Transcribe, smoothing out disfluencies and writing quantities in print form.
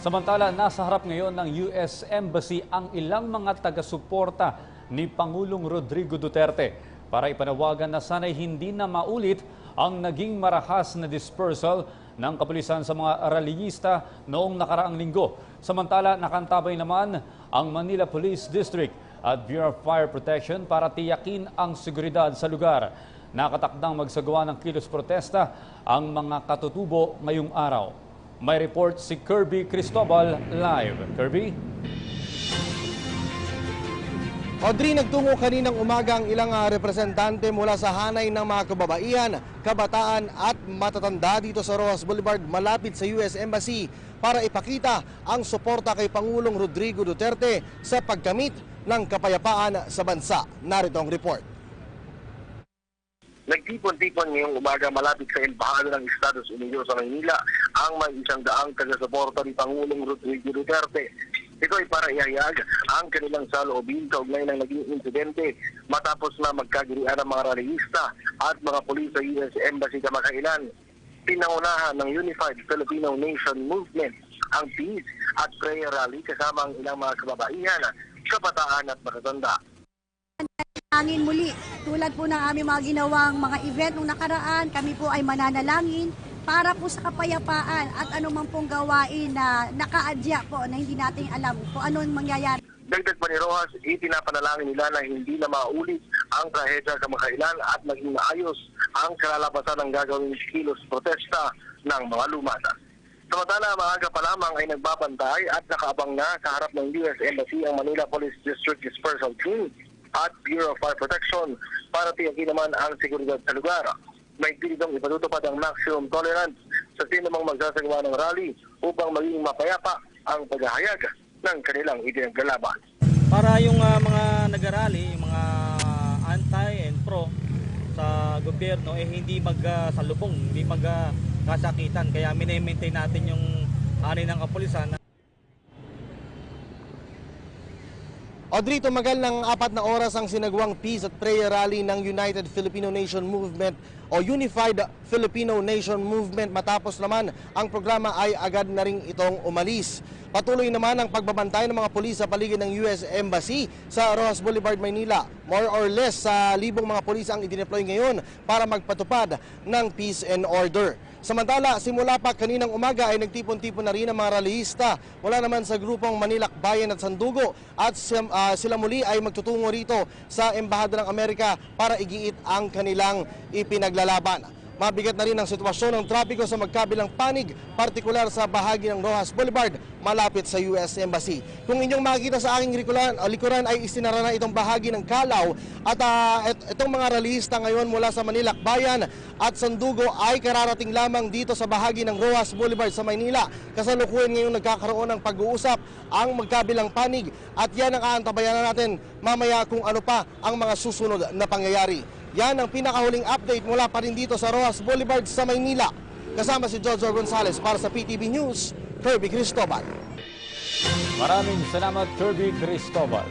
Samantala, nasa harap ngayon ng US Embassy ang ilang mga taga-suporta ni Pangulong Rodrigo Duterte para ipanawagan na sana'y hindi na maulit ang naging marahas na dispersal ng kapulisan sa mga rallyista noong nakaraang linggo. Samantala, nakantabay naman ang Manila Police District at Bureau of Fire Protection para tiyakin ang seguridad sa lugar. Nakatakdang magsagawa ng kilos protesta ang mga katutubo ngayong araw. May report si Kirby Cristobal live. Kirby? Audrey, nagtungo kaninang umaga ang ilang representante mula sa hanay ng mga kababaihan, kabataan at matatanda dito sa Roxas Boulevard malapit sa US Embassy para ipakita ang suporta kay Pangulong Rodrigo Duterte sa pagkamit ng kapayapaan sa bansa. Narito ang report. Nagtipon-tipon ngayong umaga malapit sa embahada ng Estados Unidos sa Maynila ang may 100 taga-suporta ni Pangulong Rodrigo Duterte. Ito ay para ihayag ang kanilang saloobin kaugnay ng naging insidente matapos na magkagirian ang mga rallyista at mga pulis sa US Embassy kamakailan. Pinangunahan ng Unified Filipino Nation Movement ang peace at prayer rally kasama ang ilang mga kababaihan, kabataan at matatanda. Manalangin muli, tulad po ng aming mga ginawang mga event nung nakaraan, kami po ay mananalangin para po sa kapayapaan at anumang pong gawain na nakaadya po na hindi natin alam kung anong mangyayari. Dagdag pa ni Roxas, itinapanalangin nila na hindi na maulit ang trahedya kamakailan at maging maayos ang kalalabasan ng gagawing kilos protesta ng mga lumada. Samantala, maaga pa lamang ay nagbabantay at nakaabang na sa harap ng US Embassy ang Manila Police District Dispersal Team at Bureau of Fire Protection para tiyakin naman ang seguridad sa lugar. May pilitong ipatutupad ang maximum tolerance sa sinumang magsasagawa ng rally upang maging mapayapa ang paghahayag ng kanilang ipinaglalaban. Para yung mga nag-rally, yung mga anti and pro sa gobyerno hindi magsalubong, hindi magkasakitan. Kaya mini-maintain natin yung hanay ng kapulisan. Audrey, tumagal ng 4 na oras ang sinagawang Peace at Prayer Rally ng United Filipino Nation Movement o Unified Filipino Nation Movement. Matapos naman ang programa ay agad na rin itong umalis. Patuloy naman ang pagbabantay ng mga pulis sa paligid ng US Embassy sa Roxas Boulevard, Maynila. More or less sa libong mga pulis ang idineploy ngayon para magpatupad ng peace and order. Samantala, simula pa kaninang umaga ay nagtipon-tipon na rin ang mga rallyista mula naman sa grupong Manilakbayan at Sandugo at sila muli ay magtutungo rito sa Embahada ng Amerika para igiit ang kanilang ipinaglalaban. Mabigat na rin ang sitwasyon ng trapiko sa magkabilang panig, partikular sa bahagi ng Roxas Boulevard malapit sa US Embassy. Kung inyong makikita sa aking likuran ay isinara na itong bahagi ng Kalaw at itong mga rallyista ngayon mula sa Manilakbayan at Sandugo ay kararating lamang dito sa bahagi ng Roxas Boulevard sa Maynila. Kasalukuyan ngayon nagkakaroon ng pag-uusap ang magkabilang panig at yan ang aantabayan natin mamaya kung ano pa ang mga susunod na pangyayari. Yan ang pinakahuling update mula pa rin dito sa Roxas Boulevard sa Maynila. Kasama si Jojo Gonzales para sa PTV News, Kirby Cristobal. Maraming salamat, Kirby Cristobal.